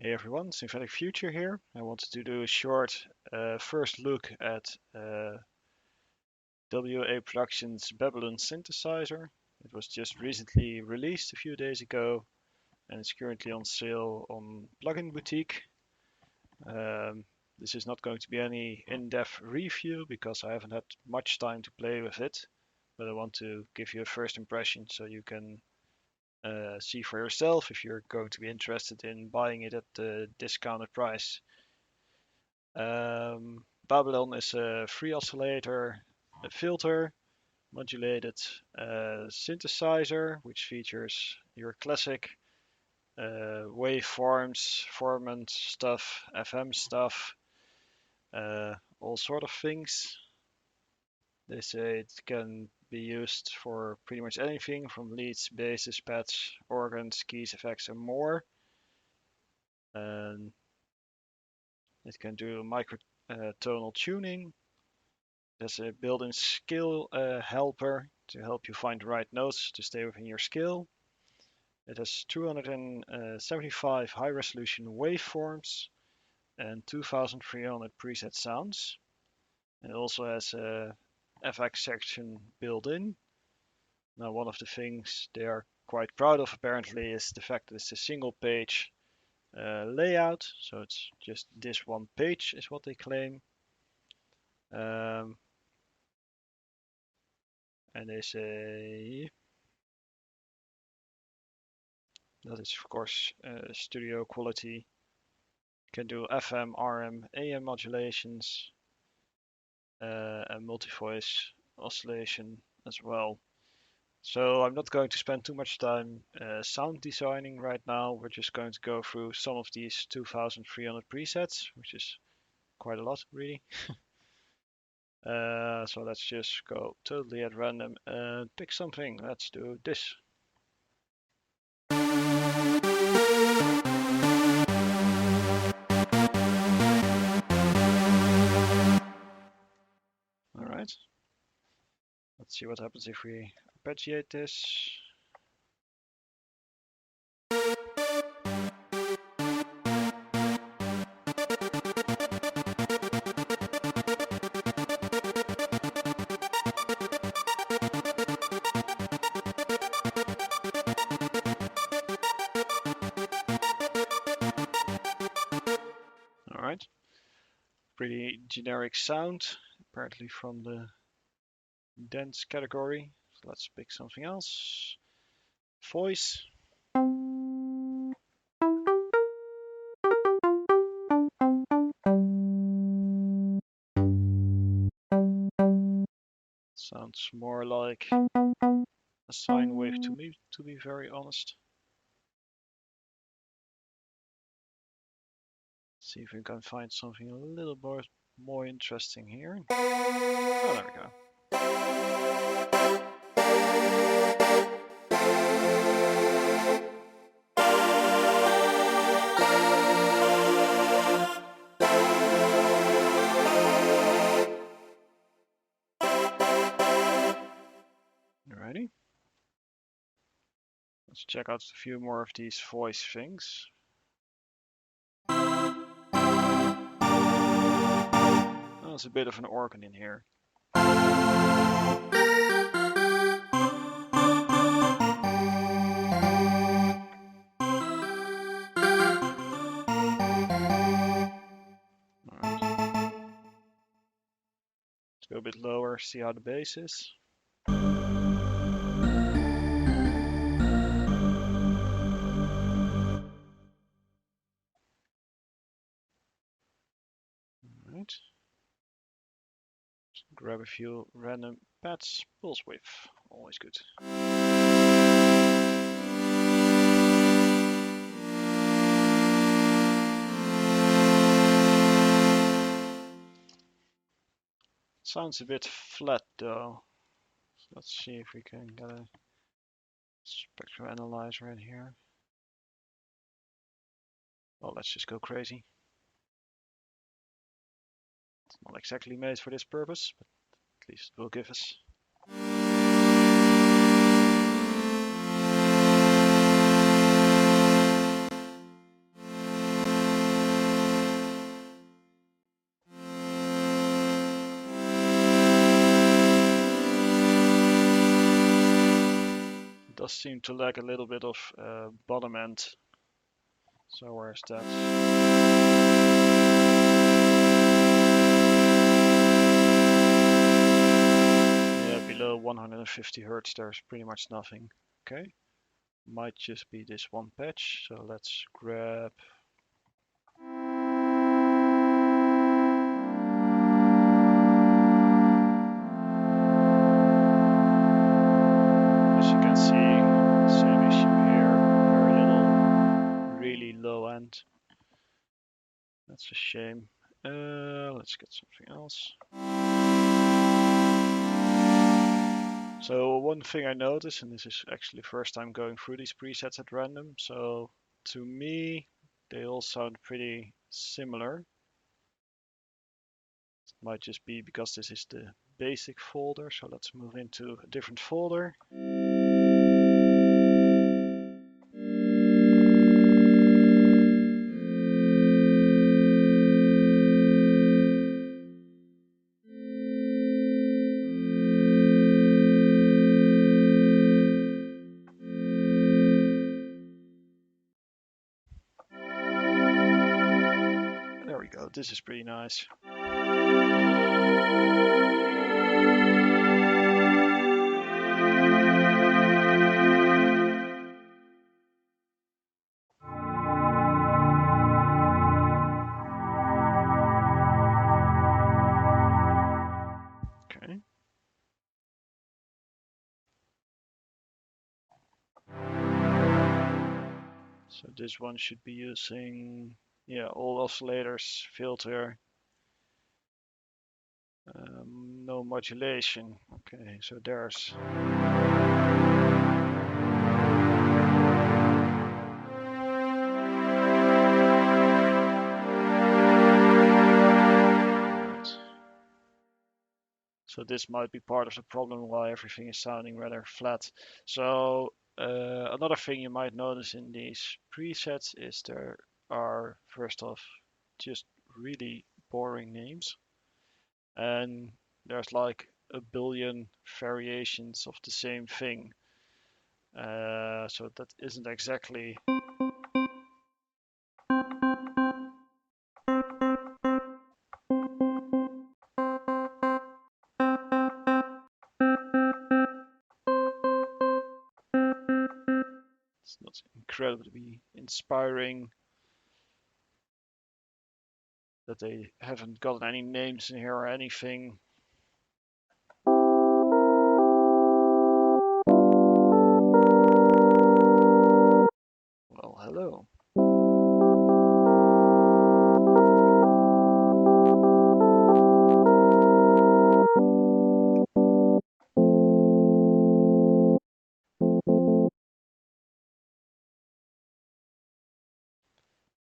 Hey everyone, Synthetic Future here. I wanted to do a short first look at WA Productions Babylon Synthesizer. It was just recently released a few days ago and it's currently on sale on Plugin Boutique. This is not going to be any in-depth review because I haven't had much time to play with it, but I want to give you a first impression so you can see for yourself if you're going to be interested in buying it at the discounted price. Babylon is a free oscillator, a filter, modulated synthesizer, which features your classic waveforms, formant stuff, FM stuff, all sort of things. They say it can be used for pretty much anything from leads, basses, pads, organs, keys, effects, and more. And it can do microtonal tuning. There's a built-in scale helper to help you find the right notes to stay within your scale. It has 275 high-resolution waveforms and 2,300 preset sounds. And it also has a FX section built in. Now, one of the things they are quite proud of apparently is the fact that it's a single page layout. So it's just this one page is what they claim. And they say that is of course studio quality. Can do FM, RM, AM modulations and multi-voice oscillation as well. So I'm not going to spend too much time sound designing right now. We're just going to go through some of these 2,300 presets, which is quite a lot really. So let's just go totally at random and pick something. Let's do this. Alright. Let's see what happens if we arpeggiate this. Alright. Pretty generic sound, apparently from the dense category. So let's pick something else. Voice. Sounds more like a sine wave to me, to be very honest. See if we can find something a little more interesting here. Oh, there we go. Alrighty. Let's check out a few more of these voice things. Oh, there's a bit of an organ in here. Let's go a bit lower, see how the bass is. Alright. Grab a few random pads, pulse width, always good. Sounds a bit flat though. So let's see if we can get a spectral analyzer in here. Well, let's just go crazy. It's not exactly made for this purpose, but at least it will give us. does seem to lack a little bit of bottom end. So where's that? Yeah, below 150 Hertz there's pretty much nothing. Okay, might just be this one patch. So let's grab. As you can see, same issue here. Very little, really low end. That's a shame. Let's get something else. So one thing I noticed, and this is actually the first time going through these presets at random, so to me they all sound pretty similar. It might just be because this is the basic folder, so let's move into a different folder. There we go, this is pretty nice. Okay. So this one should be using, yeah, all oscillators, filter, no modulation. Okay, so there's. So this might be part of the problem why everything is sounding rather flat. So another thing you might notice in these presets is there are, first off, just really boring names. And there's like a billion variations of the same thing. So that isn't exactly it's not incredibly inspiring that they haven't gotten any names in here or anything. Well, hello.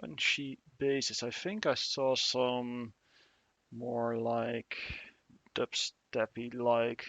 Punchy basses. I think I saw some more like dubsteppy like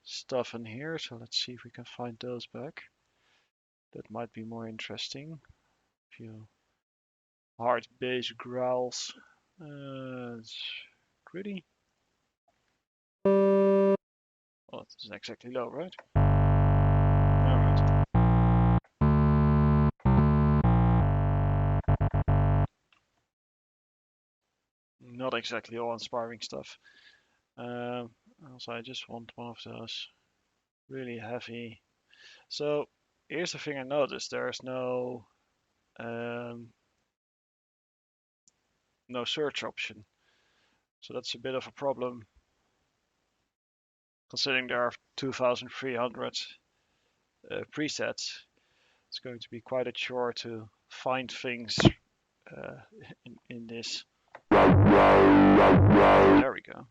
stuff in here, so let's see if we can find those back. That might be more interesting. A few hard bass growls. It's gritty. Oh, this isn't exactly low, right? Alright. Not exactly all inspiring stuff. Also, I just want one of those really heavy. So here's the thing I noticed: there's no no search option. So that's a bit of a problem, considering there are 2,300 presets. It's going to be quite a chore to find things in this. There we go.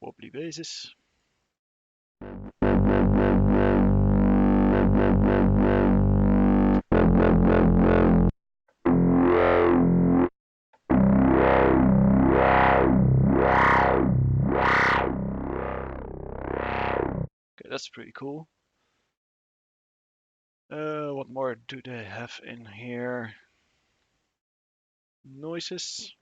Wobbly basses. pretty cool. What more do they have in here? Noises.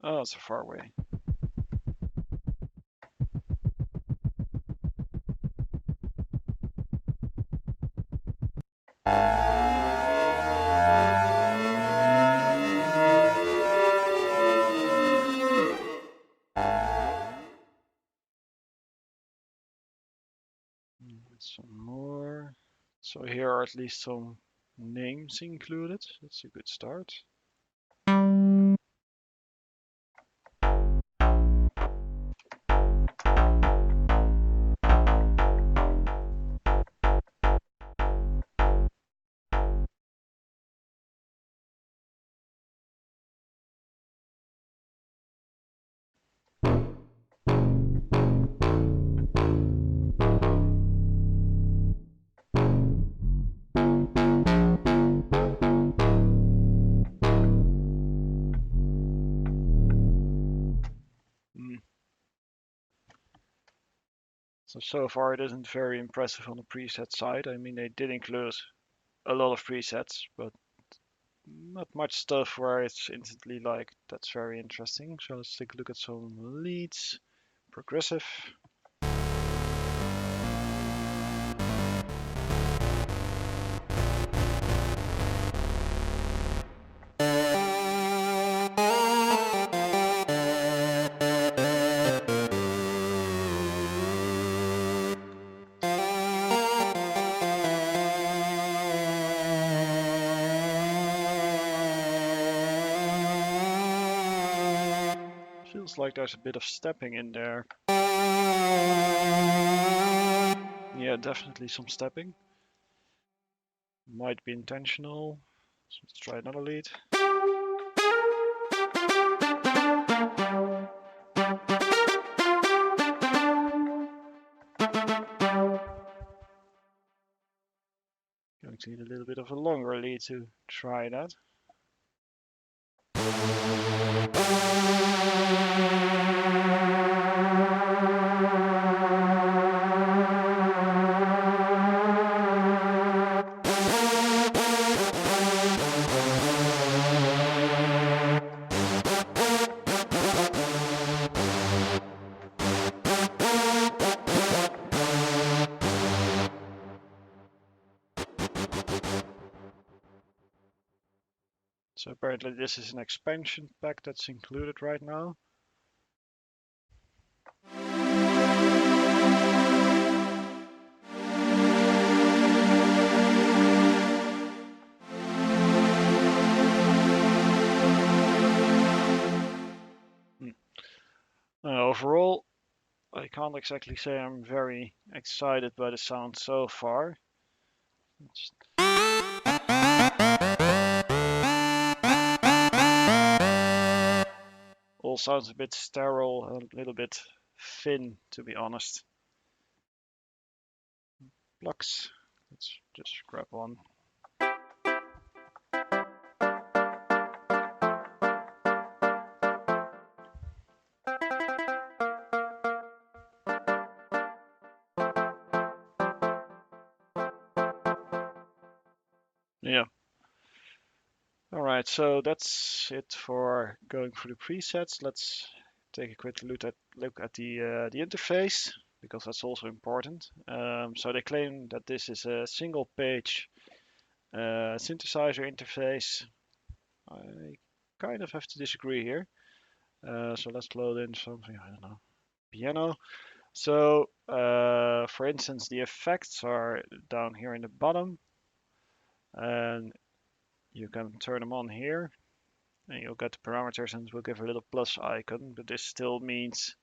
Oh, it's so far away. Some more. So here are at least some names included. That's a good start. Mm. So far it isn't very impressive on the preset side. I mean, they did include a lot of presets, but not much stuff where it's instantly like, that's very interesting. So let's take a look at some leads. Progressive. Feels like there's a bit of stepping in there. Yeah, definitely some stepping. Might be intentional. So let's try another lead. Going to need a little bit of a longer lead to try that. So apparently this is an expansion pack that's included right now. Overall, I can't exactly say I'm very excited by the sound so far. All sounds a bit sterile, a little bit thin, to be honest. Plugs. Let's just grab one. Yeah. Alright, so that's it for going through the presets. Let's take a quick look at the interface, because that's also important. So they claim that this is a single page synthesizer interface. I kind of have to disagree here. So let's load in something, I don't know, piano. So for instance, the effects are down here in the bottom, and you can turn them on here, and you'll get the parameters, and it will give a little plus icon, but this still means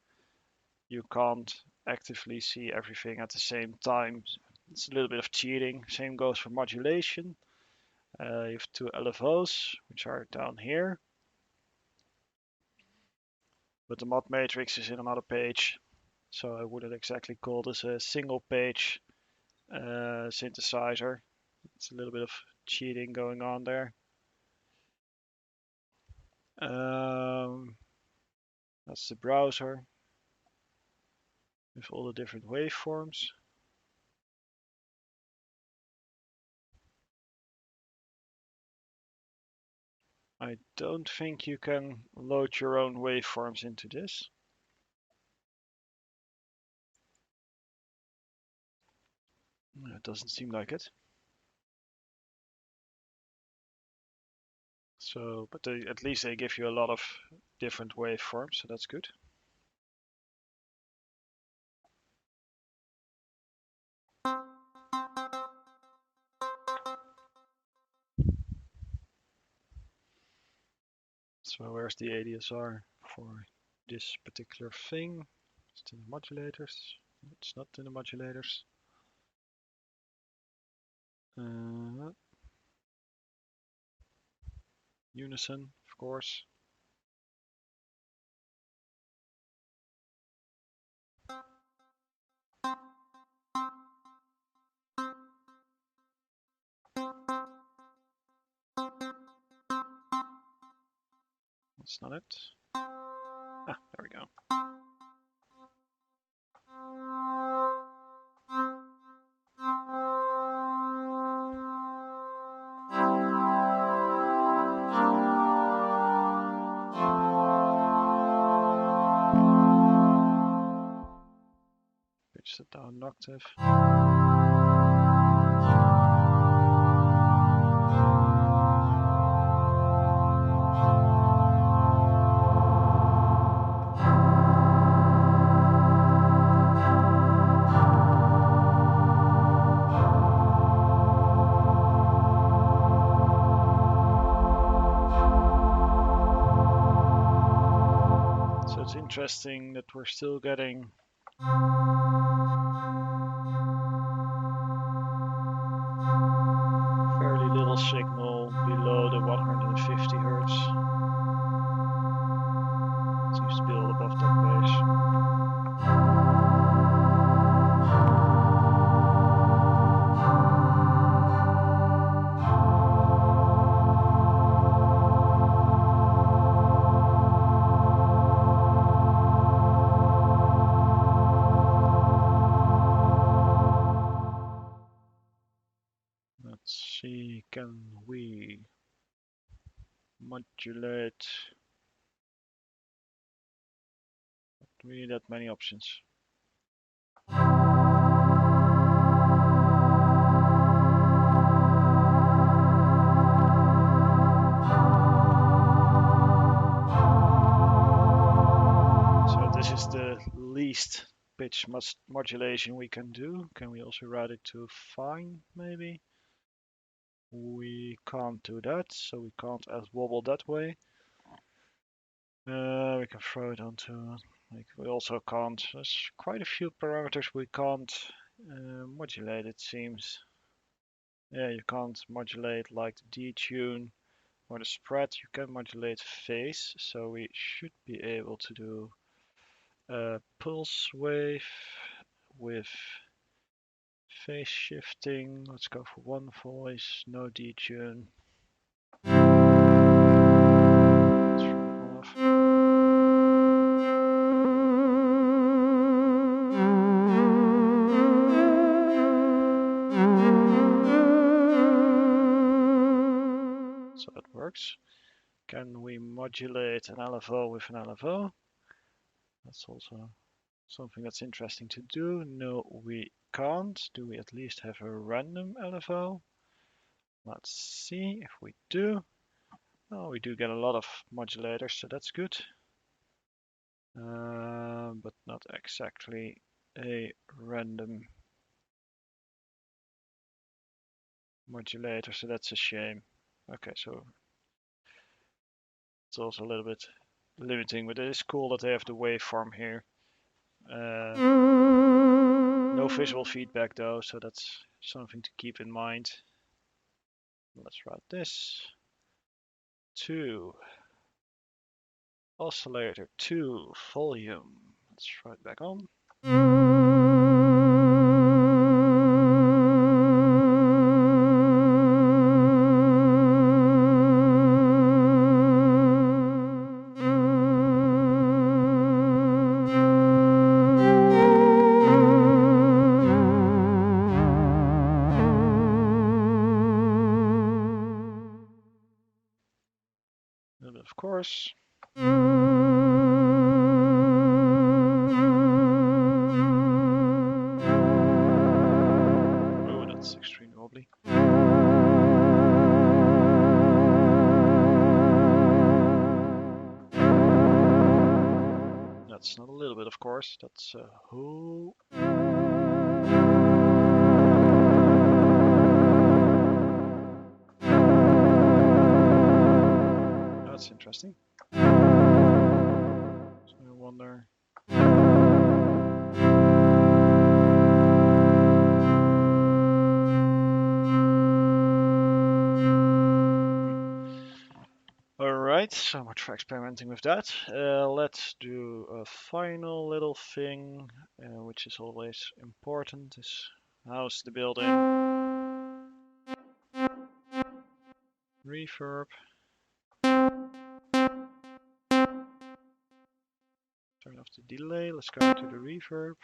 you can't actively see everything at the same time. It's a little bit of cheating. Same goes for modulation. You have two LFOs, which are down here, but the mod matrix is in another page, so I wouldn't exactly call this a single page synthesizer. It's a little bit of cheating going on there. That's the browser. with all the different waveforms. I don't think you can load your own waveforms into this. It doesn't seem like it. So, but at least they give you a lot of different waveforms, so that's good. So where's the ADSR for this particular thing? It's in the modulators. It's not in the modulators. Unison, of course. That's not it. Ah, there we go. Pitch it down an octave. So it's interesting that we're still getting fairly little signal below the 150 Hertz. Seems to be all above that base. Let's see, can we modulate? Not really that many options. So this is the least pitch modulation we can do. Can we also route it to fine, maybe? We can't do that, so we can't as wobble that way. We can throw it onto, like, we also can't, there's quite a few parameters we can't modulate, it seems. Yeah, you can't modulate like the detune or the spread. You can modulate phase, so we should be able to do a pulse wave with phase shifting. Let's go for one voice, no detune. Let's turn it off. So that works. Can we modulate an LFO with an LFO? That's also something that's interesting to do. No, we can't. Do we at least have a random LFO? Let's see if we do. Oh, we do get a lot of modulators, so that's good. But not exactly a random modulator, so that's a shame. Okay, so it's also a little bit limiting, but it is cool that they have the waveform here. No visual feedback though, so that's something to keep in mind. Let's route this to oscillator 2 volume. Let's try it back on. of course. Oh, that's extremely wobbly. That's not a little bit, of course. That's a whole. That's interesting. So I wonder. Alright, so much for experimenting with that. Let's do a final little thing, which is always important, is how's the built-in reverb. Turn off the delay, let's go to the reverb.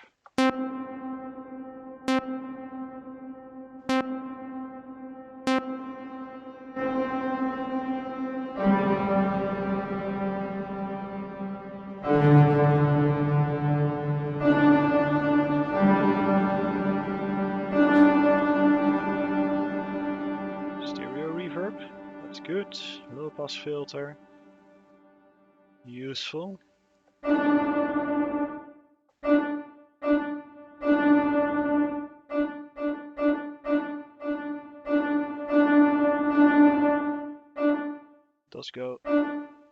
Stereo reverb, that's good. Low pass filter, useful. Does go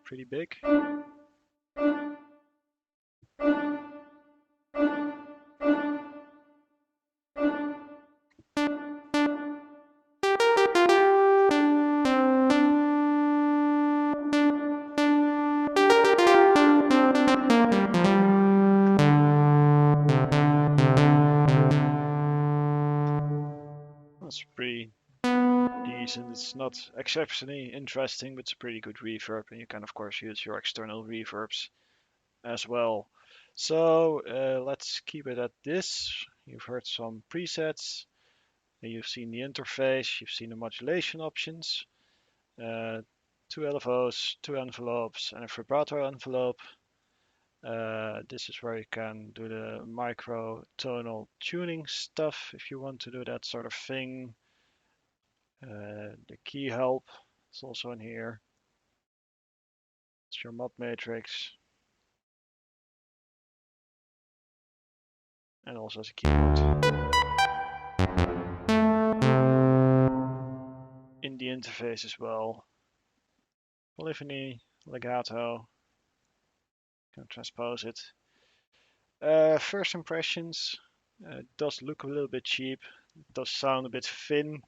pretty big. That's pretty decent. It's not exceptionally interesting, but it's a pretty good reverb, and you can of course use your external reverbs as well. So let's keep it at this. You've heard some presets, you've seen the interface, you've seen the modulation options, two LFOs, two envelopes, and a vibrato envelope. This is where you can do the micro tonal tuning stuff if you want to do that sort of thing. The key help is also in here. It's your mod matrix. And also as a keyboard. In the interface as well. Polyphony, legato. Can transpose it. First impressions. Does look a little bit cheap. It does sound a bit thin.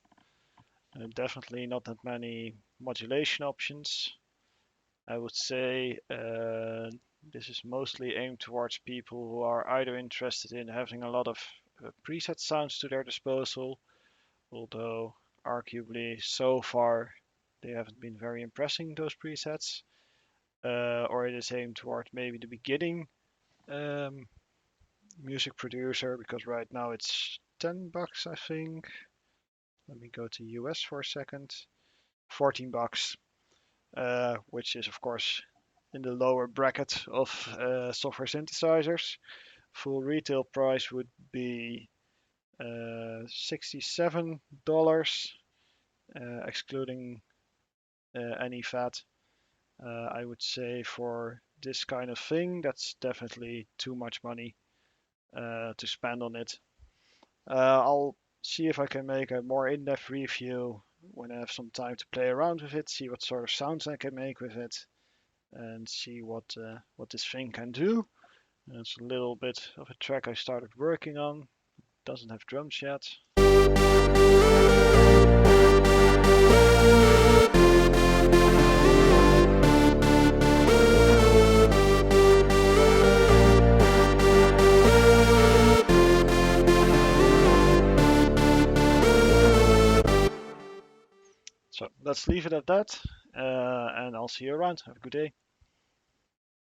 Definitely not that many modulation options. I would say this is mostly aimed towards people who are either interested in having a lot of preset sounds to their disposal, although arguably so far they haven't been very impressing, those presets, or it is aimed toward maybe the beginning music producer, because right now it's $10, I think. Let me go to US for a second. $14, which is of course in the lower bracket of software synthesizers. Full retail price would be $67, excluding any VAT. I would say for this kind of thing, that's definitely too much money to spend on it. I'll see if I can make a more in-depth review when I have some time to play around with it, see what sort of sounds I can make with it, and see what this thing can do. It's a little bit of a track I started working on. Doesn't have drums yet. So let's leave it at that, and I'll see you around. Have a good day.